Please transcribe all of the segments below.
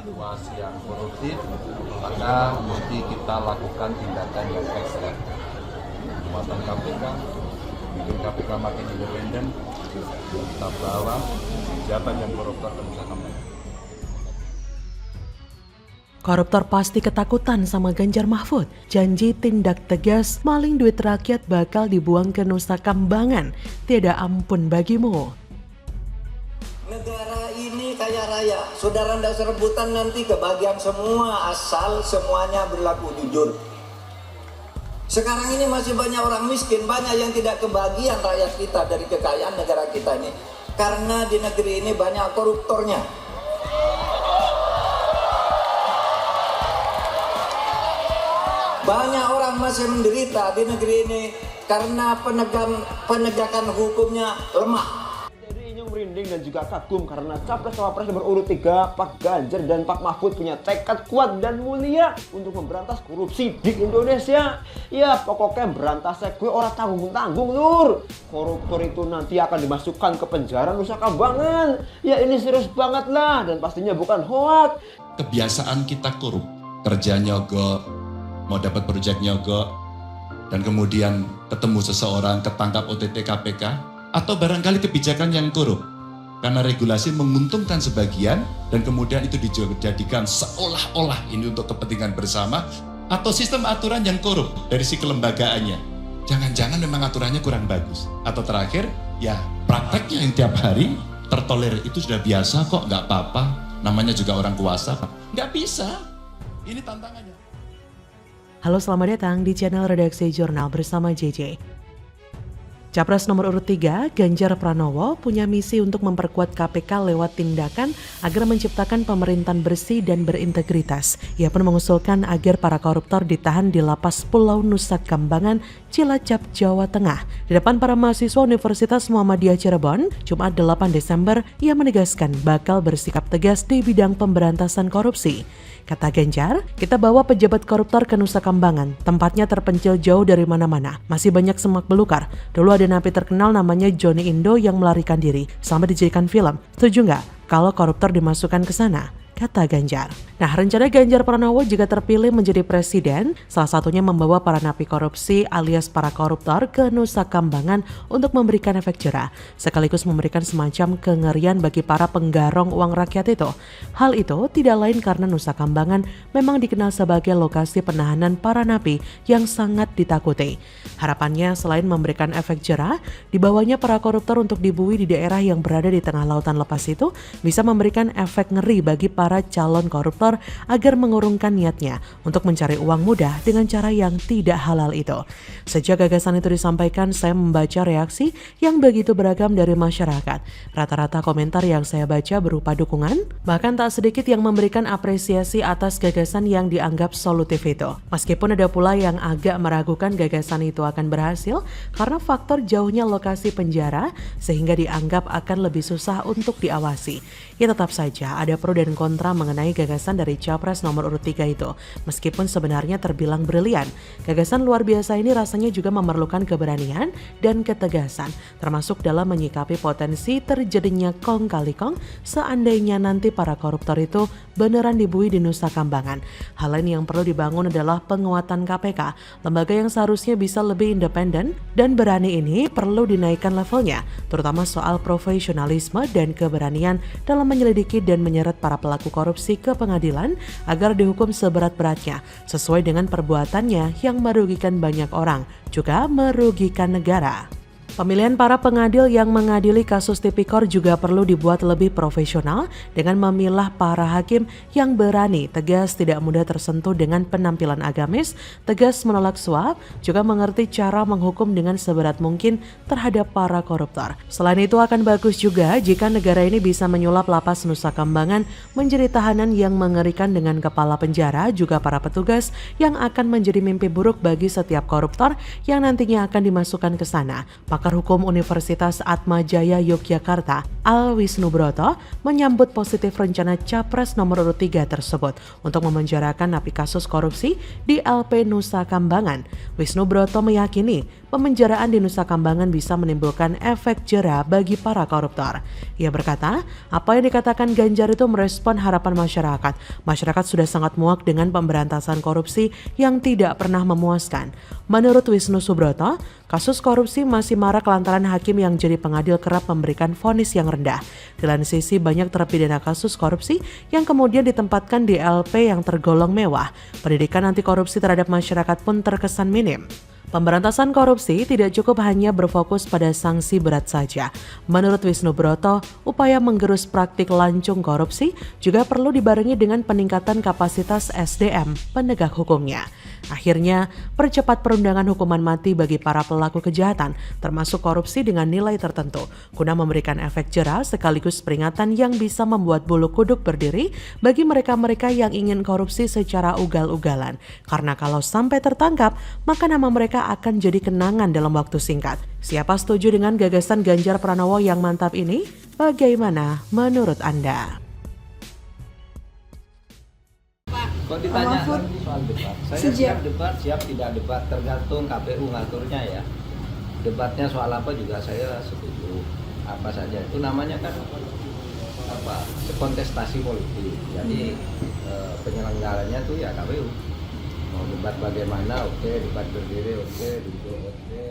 situasi yang koruptif, maka mesti kita lakukan tindakan yang ekstra. Penguatan KPK, bikin KPK makin independen, kita bawa jabatan yang koruptor ke Nusa Kambangan. Koruptor pasti ketakutan sama Ganjar Mahfud. Janji tindak tegas, maling duit rakyat bakal dibuang ke Nusa Kambangan. Tiada ampun bagimu. Negara ini kaya raya. Saudara ndak serebutan nanti kebagian semua asal semuanya berlaku jujur. Sekarang ini masih banyak orang miskin, banyak yang tidak kebagian rakyat kita dari kekayaan negara kita ini. Karena di negeri ini banyak koruptornya. Banyak orang masih menderita di negeri ini karena penegakan hukumnya lemah. Jadi Inyong merinding dan juga kagum karena Capres-Cawapres nomor urut 3 Pak Ganjar dan Pak Mahfud punya tekad kuat dan mulia untuk memberantas korupsi di Indonesia. Ya pokoknya berantasnya gue orang tanggung-tanggung lur. Koruptor itu nanti akan dimasukkan ke penjara Nusa Kambangan. Ya ini serius banget lah dan pastinya bukan hoak. Kebiasaan kita korup, kerja nyogok, mau dapat proyek nyogok, dan kemudian ketemu seseorang ketangkap OTT KPK, atau barangkali kebijakan yang korup. Karena regulasi menguntungkan sebagian, dan kemudian itu dijadikan seolah-olah ini untuk kepentingan bersama, atau sistem aturan yang korup dari si kelembagaannya. Jangan-jangan memang aturannya kurang bagus. Atau terakhir, ya prakteknya yang tiap hari tertolerir itu sudah biasa kok, nggak apa-apa. Namanya juga orang kuasa. Nggak bisa. Ini tantangannya. Halo, selamat datang di channel Redaksi Jurnal bersama JJ. Capres nomor urut 3, Ganjar Pranowo, punya misi untuk memperkuat KPK lewat tindakan agar menciptakan pemerintahan bersih dan berintegritas. Ia pun mengusulkan agar para koruptor ditahan di Lapas Pulau Nusa Kambangan, Cilacap, Jawa Tengah. Di depan para mahasiswa Universitas Muhammadiyah Cirebon, Jumat 8 Desember, ia menegaskan bakal bersikap tegas di bidang pemberantasan korupsi. Kata Ganjar, kita bawa pejabat koruptor ke Nusa Kambangan, tempatnya terpencil jauh dari mana-mana. Masih banyak semak belukar. Dulu ada napi terkenal namanya Johnny Indo yang melarikan diri, sampai dijadikan film. Setuju nggak kalau koruptor dimasukkan ke sana? Kata Ganjar. Nah, rencana Ganjar Pranowo jika terpilih menjadi presiden, salah satunya membawa para napi korupsi alias para koruptor ke Nusa Kambangan untuk memberikan efek jerah, sekaligus memberikan semacam kengerian bagi para penggarong uang rakyat itu. Hal itu tidak lain karena Nusa Kambangan memang dikenal sebagai lokasi penahanan para napi yang sangat ditakuti. Harapannya selain memberikan efek jerah, dibawanya para koruptor untuk dibui di daerah yang berada di tengah lautan lepas itu bisa memberikan efek ngeri bagi para calon koruptor agar mengurungkan niatnya untuk mencari uang mudah dengan cara yang tidak halal itu. Sejak gagasan itu disampaikan, saya membaca reaksi yang begitu beragam dari masyarakat. Rata-rata komentar yang saya baca berupa dukungan, bahkan tak sedikit yang memberikan apresiasi atas gagasan yang dianggap solutif itu. Meskipun ada pula yang agak meragukan gagasan itu akan berhasil karena faktor jauhnya lokasi penjara sehingga dianggap akan lebih susah untuk diawasi. Ya tetap saja ada pro dan kontra mengenai gagasan dari Capres nomor urut 3 itu. Meskipun sebenarnya terbilang brilian, gagasan luar biasa ini rasanya juga memerlukan keberanian dan ketegasan, termasuk dalam menyikapi potensi terjadinya kong kali kong seandainya nanti para koruptor itu beneran dibui di Nusa Kambangan. Hal lain yang perlu dibangun adalah penguatan KPK, lembaga yang seharusnya bisa lebih independen dan berani ini perlu dinaikkan levelnya, terutama soal profesionalisme dan keberanian dalam menyelidiki dan menyeret para pelaku korupsi ke pengadilan agar dihukum seberat-beratnya sesuai dengan perbuatannya yang merugikan banyak orang, juga merugikan negara. Pemilihan para pengadil yang mengadili kasus tipikor juga perlu dibuat lebih profesional dengan memilah para hakim yang berani, tegas, tidak mudah tersentuh dengan penampilan agamis, tegas menolak suap, juga mengerti cara menghukum dengan seberat mungkin terhadap para koruptor. Selain itu akan bagus juga jika negara ini bisa menyulap lapas Nusa Kambangan menjadi tahanan yang mengerikan dengan kepala penjara, juga para petugas yang akan menjadi mimpi buruk bagi setiap koruptor yang nantinya akan dimasukkan ke sana. Maka Pakar Hukum Universitas Atmajaya Yogyakarta, Al Wisnubroto, menyambut positif rencana Capres nomor urut 3 tersebut untuk memenjarakan napi kasus korupsi di LP Nusa Kambangan. Wisnubroto meyakini pemenjaraan di Nusa Kambangan bisa menimbulkan efek jera bagi para koruptor. Ia berkata, apa yang dikatakan Ganjar itu merespon harapan masyarakat. Masyarakat sudah sangat muak dengan pemberantasan korupsi yang tidak pernah memuaskan. Menurut Wisnu Subroto, kasus korupsi masih marak lantaran hakim yang jadi pengadil kerap memberikan vonis yang rendah. Di lain sisi, banyak terpidana kasus korupsi yang kemudian ditempatkan di LP yang tergolong mewah. Pendidikan anti korupsi terhadap masyarakat pun terkesan minim. Pemberantasan korupsi tidak cukup hanya berfokus pada sanksi berat saja. Menurut Wisnubroto, upaya menggerus praktik lancung korupsi juga perlu dibarengi dengan peningkatan kapasitas SDM penegak hukumnya. Akhirnya, percepat perundangan hukuman mati bagi para pelaku kejahatan, termasuk korupsi dengan nilai tertentu, guna memberikan efek jera sekaligus peringatan yang bisa membuat bulu kuduk berdiri bagi mereka-mereka yang ingin korupsi secara ugal-ugalan. Karena kalau sampai tertangkap, maka nama mereka akan jadi kenangan dalam waktu singkat. Siapa setuju dengan gagasan Ganjar Pranowo yang mantap ini? Bagaimana menurut Anda? Kalau ditanya soal debat, saya siap debat, siap tidak debat, tergantung KPU ngaturnya ya. Debatnya soal apa juga saya setuju, apa saja. Itu namanya kan kontestasi politik. Jadi penyelenggaranya tuh ya KPU. Mau debat bagaimana, oke, debat berdiri, oke, duduk, oke.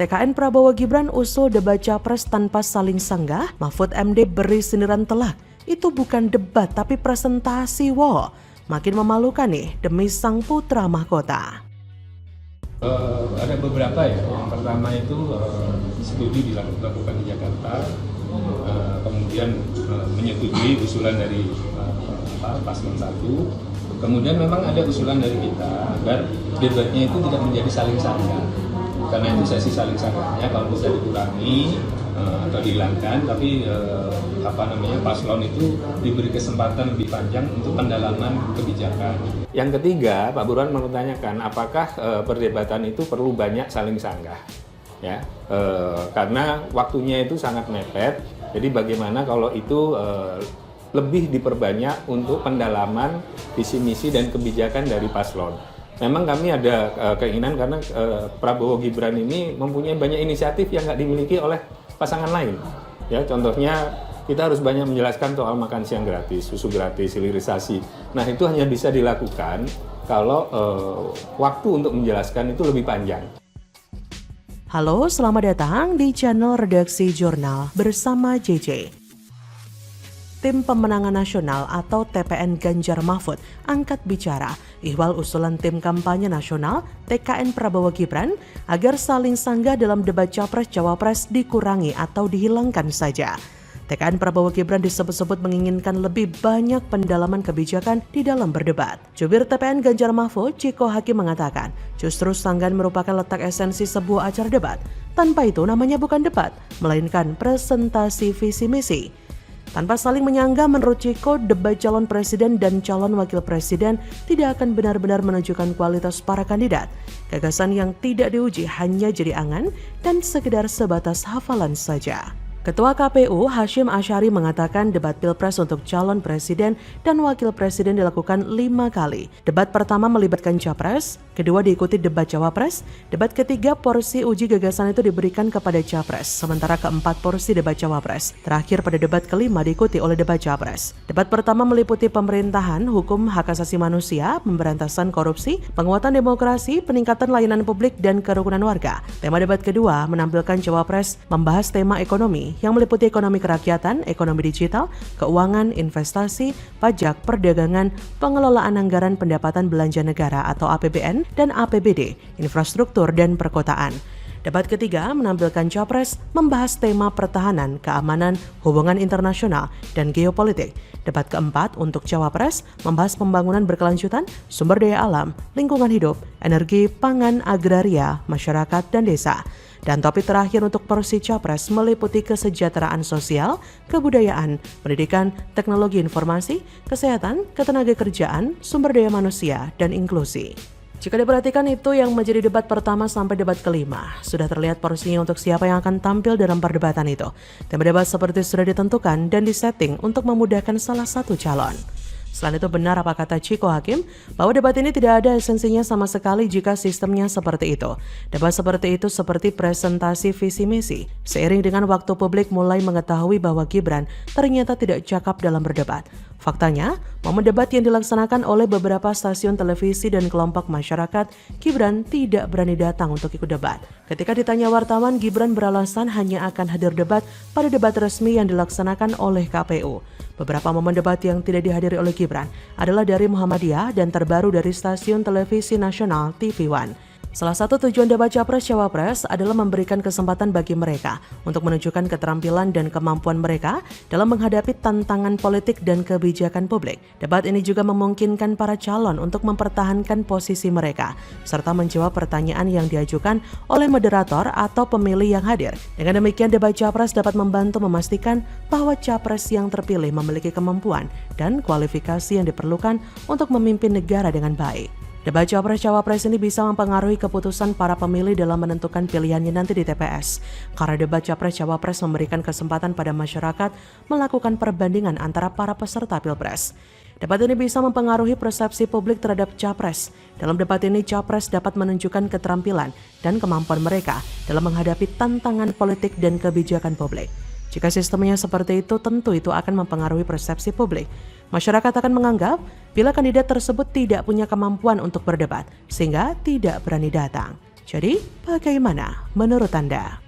TKN Prabowo Gibran usul debat capres tanpa saling sanggah, Mahfud MD beri sindiran telak. Itu bukan debat tapi presentasi wo. Makin memalukan nih demi sang putra mahkota. Ada beberapa ya. Yang pertama itu studi dilakukan di Jakarta, kemudian menyetujui usulan dari paslon 1. Kemudian memang ada usulan dari kita agar debatnya itu tidak menjadi saling sanggah. Karena itu sesi saling sanggahnya kalau bisa dikurangi atau dihilangkan, tapi paslon itu diberi kesempatan lebih panjang untuk pendalaman kebijakan. Yang ketiga, Pak Burhan mempertanyakan apakah perdebatan itu perlu banyak saling sanggah, ya, karena waktunya itu sangat mepet. Jadi bagaimana kalau itu lebih diperbanyak untuk pendalaman visi misi dan kebijakan dari paslon. Memang kami ada keinginan karena Prabowo Gibran ini mempunyai banyak inisiatif yang nggak dimiliki oleh pasangan lain. Ya, contohnya kita harus banyak menjelaskan soal makan siang gratis, susu gratis, hilirisasi. Nah, itu hanya bisa dilakukan kalau waktu untuk menjelaskan itu lebih panjang. Halo, selamat datang di channel Redaksi Jurnal bersama JJ. Tim Pemenangan Nasional atau TPN Ganjar Mahfud angkat bicara ihwal usulan tim kampanye nasional TKN Prabowo Gibran agar saling sanggah dalam debat Capres-Cawapres dikurangi atau dihilangkan saja. TKN Prabowo Gibran disebut-sebut menginginkan lebih banyak pendalaman kebijakan di dalam berdebat. Jubir TPN Ganjar Mahfud, Ciko Hakim mengatakan, justru sanggahan merupakan letak esensi sebuah acara debat. Tanpa itu namanya bukan debat, melainkan presentasi visi misi. Tanpa saling menyanggah, menurut Ciko, debat calon presiden dan calon wakil presiden tidak akan benar-benar menunjukkan kualitas para kandidat. Gagasan yang tidak diuji hanya jadi angan dan sekedar sebatas hafalan saja. Ketua KPU Hashim Asyari mengatakan debat Pilpres untuk calon presiden dan wakil presiden dilakukan 5 kali. Debat pertama melibatkan Capres, kedua diikuti debat Cawapres, debat ketiga porsi uji gagasan itu diberikan kepada Capres, sementara keempat porsi debat Cawapres. Terakhir pada debat kelima diikuti oleh debat Capres. Debat pertama meliputi pemerintahan, hukum hak asasi manusia, pemberantasan korupsi, penguatan demokrasi, peningkatan layanan publik, dan kerukunan warga. Tema debat kedua menampilkan Cawapres membahas tema ekonomi, yang meliputi ekonomi kerakyatan, ekonomi digital, keuangan, investasi, pajak, perdagangan, pengelolaan anggaran pendapatan belanja negara atau APBN dan APBD, infrastruktur dan perkotaan. Debat ketiga menampilkan Capres membahas tema pertahanan, keamanan, hubungan internasional, dan geopolitik. Debat keempat untuk Cawapres membahas pembangunan berkelanjutan, sumber daya alam, lingkungan hidup, energi, pangan, agraria, masyarakat, dan desa. Dan topik terakhir untuk porsi Capres meliputi kesejahteraan sosial, kebudayaan, pendidikan, teknologi informasi, kesehatan, ketenagakerjaan, sumber daya manusia, dan inklusi. Jika diperhatikan itu yang menjadi debat pertama sampai debat kelima. Sudah terlihat porsinya untuk siapa yang akan tampil dalam perdebatan itu. Tema debat seperti sudah ditentukan dan disetting untuk memudahkan salah satu calon. Selain itu benar apa kata Chiko Hakim bahwa debat ini tidak ada esensinya sama sekali jika sistemnya seperti itu. Debat seperti itu seperti presentasi visi misi. Seiring dengan waktu publik mulai mengetahui bahwa Gibran ternyata tidak cakap dalam berdebat. Faktanya, momen debat yang dilaksanakan oleh beberapa stasiun televisi dan kelompok masyarakat, Gibran tidak berani datang untuk ikut debat. Ketika ditanya wartawan, Gibran beralasan hanya akan hadir debat pada debat resmi yang dilaksanakan oleh KPU. Beberapa momen debat yang tidak dihadiri oleh Gibran adalah dari Muhammadiyah dan terbaru dari stasiun televisi nasional TV One. Salah satu tujuan debat Capres-Cawapres adalah memberikan kesempatan bagi mereka untuk menunjukkan keterampilan dan kemampuan mereka dalam menghadapi tantangan politik dan kebijakan publik. Debat ini juga memungkinkan para calon untuk mempertahankan posisi mereka, serta menjawab pertanyaan yang diajukan oleh moderator atau pemilih yang hadir. Dengan demikian, debat Capres dapat membantu memastikan bahwa Capres yang terpilih memiliki kemampuan dan kualifikasi yang diperlukan untuk memimpin negara dengan baik. Debat Capres-Cawapres ini bisa mempengaruhi keputusan para pemilih dalam menentukan pilihannya nanti di TPS. Karena debat Capres-Cawapres memberikan kesempatan pada masyarakat melakukan perbandingan antara para peserta Pilpres. Debat ini bisa mempengaruhi persepsi publik terhadap Capres. Dalam debat ini, Capres dapat menunjukkan keterampilan dan kemampuan mereka dalam menghadapi tantangan politik dan kebijakan publik. Jika sistemnya seperti itu, tentu itu akan mempengaruhi persepsi publik. Masyarakat akan menganggap bila kandidat tersebut tidak punya kemampuan untuk berdebat, sehingga tidak berani datang. Jadi, bagaimana menurut Anda?